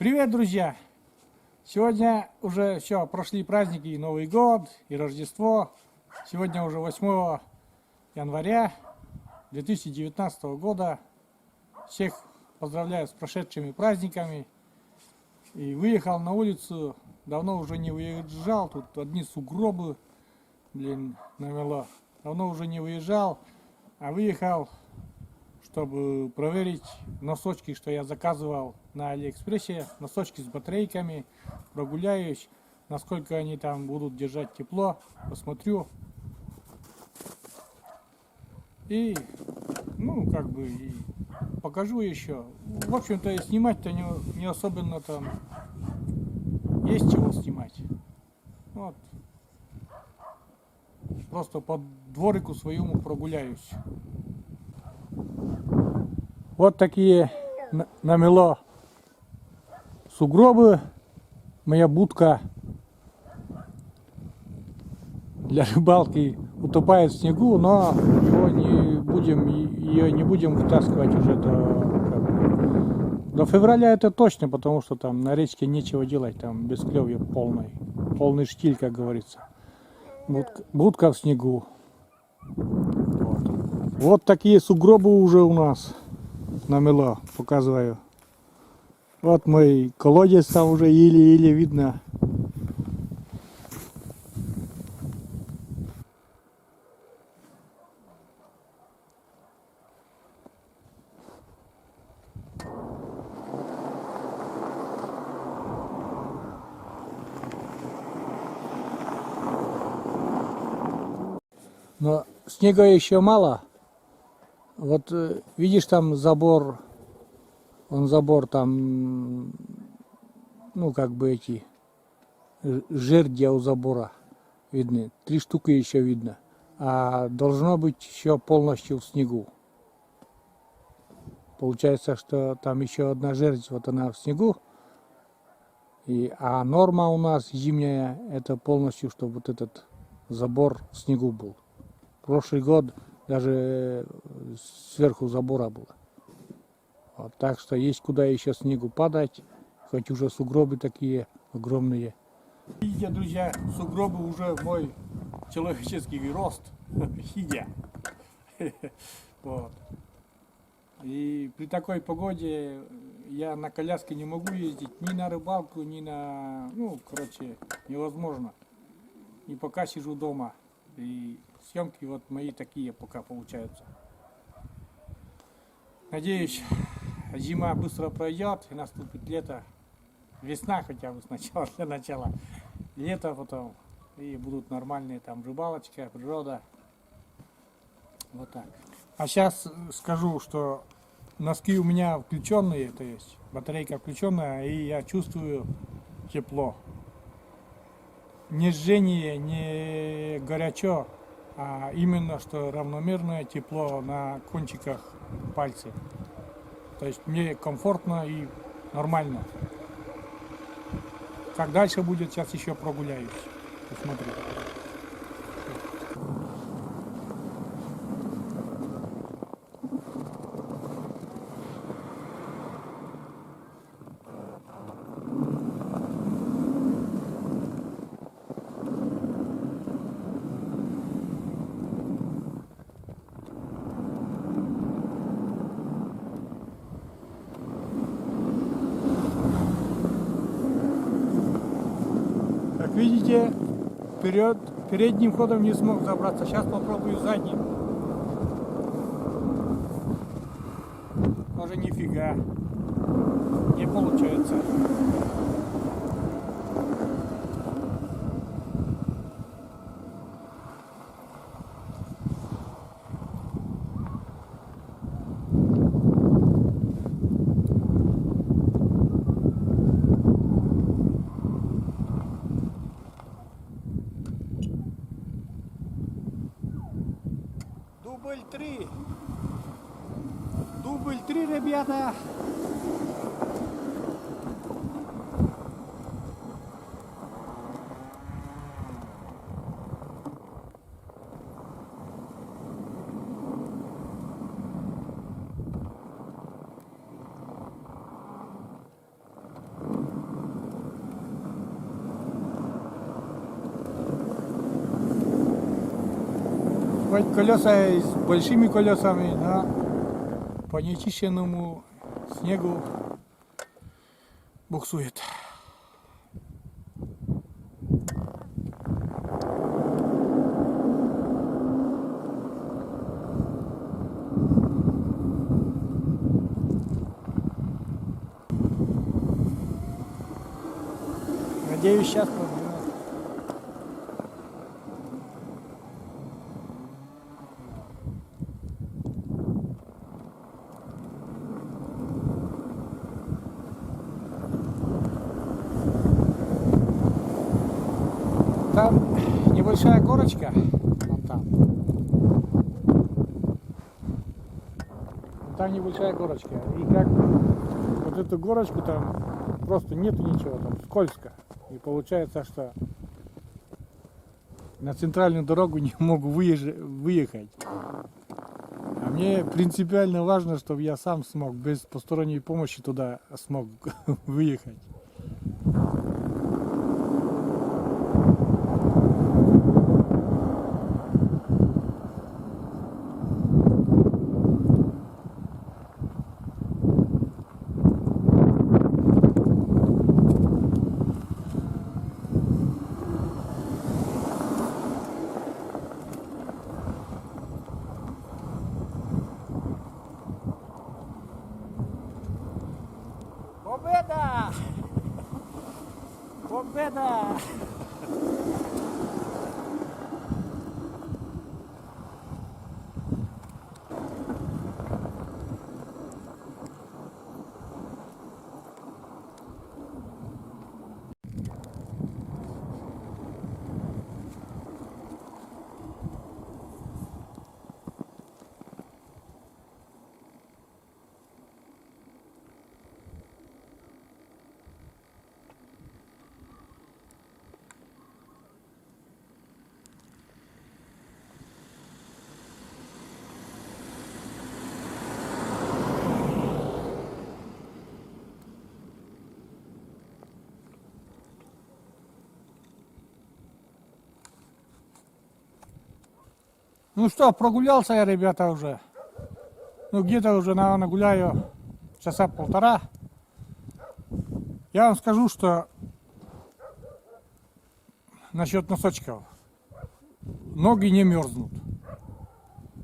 Привет, друзья! Сегодня уже все, прошли праздники, и Новый год, и Рождество. Сегодня уже 8 января 2019 года. Всех поздравляю с прошедшими праздниками. И выехал на улицу, давно уже не выезжал, тут одни сугробы, намело. Давно уже не выезжал, а выехал, чтобы проверить носочки, что я заказывал на Алиэкспрессе, носочки с батарейками. Прогуляюсь, насколько они там будут держать тепло, посмотрю. И, и покажу еще. В общем-то, снимать-то не особенно там есть чего снимать. Вот. Просто по дворику своему прогуляюсь. Вот такие намело сугробы. Моя будка для рыбалки утопает в снегу, но ее не будем вытаскивать уже до февраля, это точно, потому что там на речке нечего делать, там бесклевье полный штиль, как говорится. Будка в снегу. Вот такие сугробы уже у нас намело, показываю. Вот мой колодец, там уже еле-еле видно. Но снега еще мало. Вот видишь, там забор, забор там, эти жердя у забора видны. 3 штуки еще видно. А должно быть еще полностью в снегу. Получается, что там еще одна жердь, вот она в снегу. А норма у нас зимняя, это полностью, чтобы вот этот забор в снегу был. Прошлый год даже сверху забора было. Вот, так что есть куда еще снегу падать, хоть уже сугробы такие огромные. Видите, друзья, сугробы уже мой человеческий рост, сидя. Вот. И при такой погоде я на коляске не могу ездить ни на рыбалку, ни на... невозможно. И пока сижу дома. И съемки вот мои такие пока получаются. Надеюсь, зима быстро пройдет и наступит лето. Весна хотя бы сначала, для начала. Лето потом. И будут нормальные там рыбалочка, природа. Вот так. А сейчас скажу, что носки у меня включенные, то есть батарейка включенная, и я чувствую тепло. Не жжение, не горячо, а именно что равномерное тепло на кончиках пальцев. То есть мне комфортно и нормально. Как дальше будет, сейчас еще прогуляюсь. Посмотрю. Как видите, передним ходом не смог забраться. Сейчас попробую задним. Тоже нифига. Не получается. Дубль 3, ребята. Хоть колеса с большими колесами, но по нечищенному снегу буксует. Надеюсь, сейчас победим. Там небольшая горочка, вот там. Там небольшая горочка. И как вот эту горочку там просто нету ничего, там скользко. И получается, что на центральную дорогу не могу выехать. А мне принципиально важно, чтобы я сам смог, без посторонней помощи туда смог выехать. Победа! Победа! Ну что, прогулялся я, ребята, уже. Ну где-то уже, наверное, гуляю часа полтора. Я вам скажу, что насчет носочков. Ноги не мерзнут.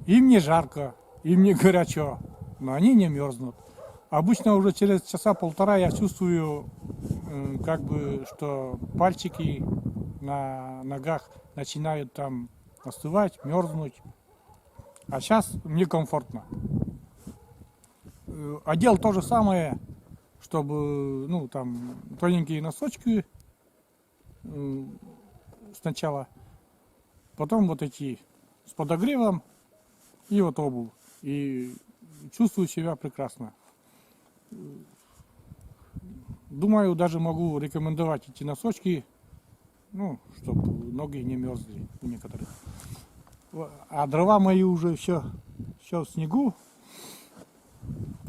Им не жарко, им не горячо, но они не мерзнут. Обычно уже через часа полтора я чувствую, как бы, что пальчики на ногах начинают там остывать, мерзнуть. А сейчас мне комфортно. Одел то же самое, чтобы, ну, там, тоненькие носочки сначала, потом вот эти с подогревом и вот обувь. И чувствую себя прекрасно. Думаю, даже могу рекомендовать эти носочки, ну, чтобы ноги не мерзли у некоторых. А дрова мои уже все в снегу.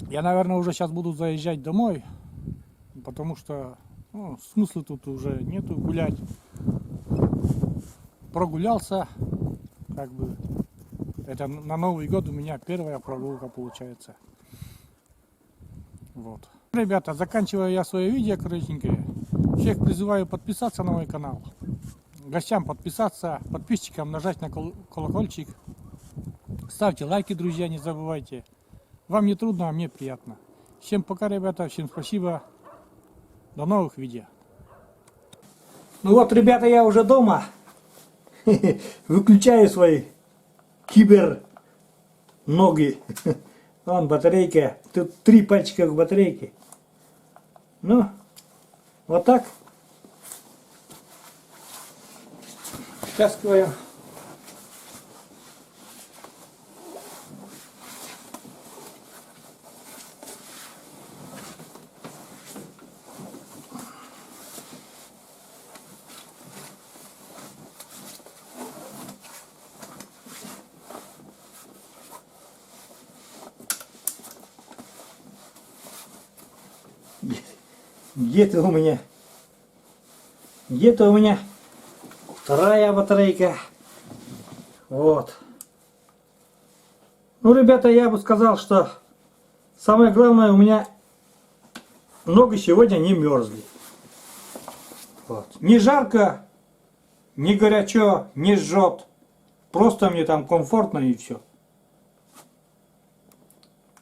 Я, наверное, уже сейчас буду заезжать домой, потому что, ну, смысла тут уже нету гулять. Прогулялся, как бы, это на Новый год у меня первая прогулка получается. Вот. Ребята, заканчиваю я свое видео коротенькое. Всех призываю подписаться на мой канал. Гостям подписаться, подписчикам нажать на колокольчик. Ставьте лайки, друзья, не забывайте. Вам не трудно, а мне приятно. Всем пока, ребята, всем спасибо. До новых видео. Ну вот, ребята, я уже дома. Выключаю свои кибер ноги. Вон батарейка. Тут 3 пальчика к батарейке. Ну, вот так. Втаскиваем. Где-то у меня вторая батарейка. Вот. Ну, ребята, я бы сказал, что самое главное, у меня ноги сегодня не мерзли. Вот. Не жарко, не горячо, не жжет. Просто мне там комфортно и все.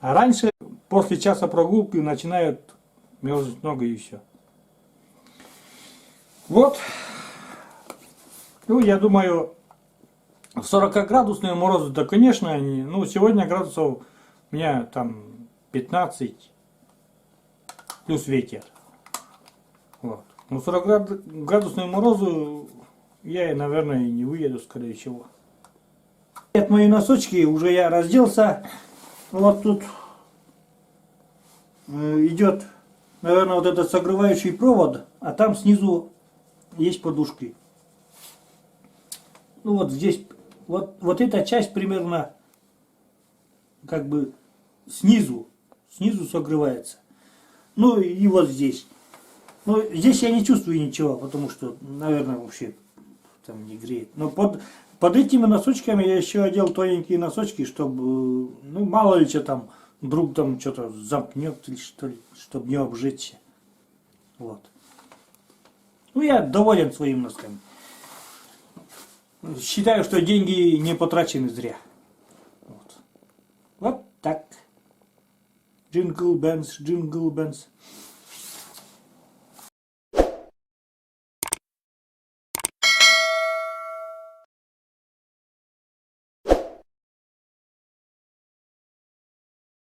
А раньше, после часа прогулки, начинают мерзнуть ноги и все. Вот. Ну, я думаю, 40-градусные морозы, да, конечно, они. Ну, сегодня градусов у меня там 15 плюс ветер. Вот. Ну, 40-градусные морозы я, наверное, и не уеду, скорее всего. Это мои носочки, уже я разделся. Вот тут идет, наверное, вот этот согревающий провод, а там снизу есть подушки. Ну вот здесь, вот эта часть примерно как бы снизу согревается. Ну и вот здесь. Ну здесь я не чувствую ничего, потому что, наверное, вообще там не греет. Но под этими носочками я еще одел тоненькие носочки, чтобы, ну мало ли что там, вдруг там что-то замкнет или что ли, чтобы не обжечься. Вот. Ну я доволен своими носками. Считаю, что деньги не потрачены зря. Вот так. Джингл Бенс, Джингл Бенс.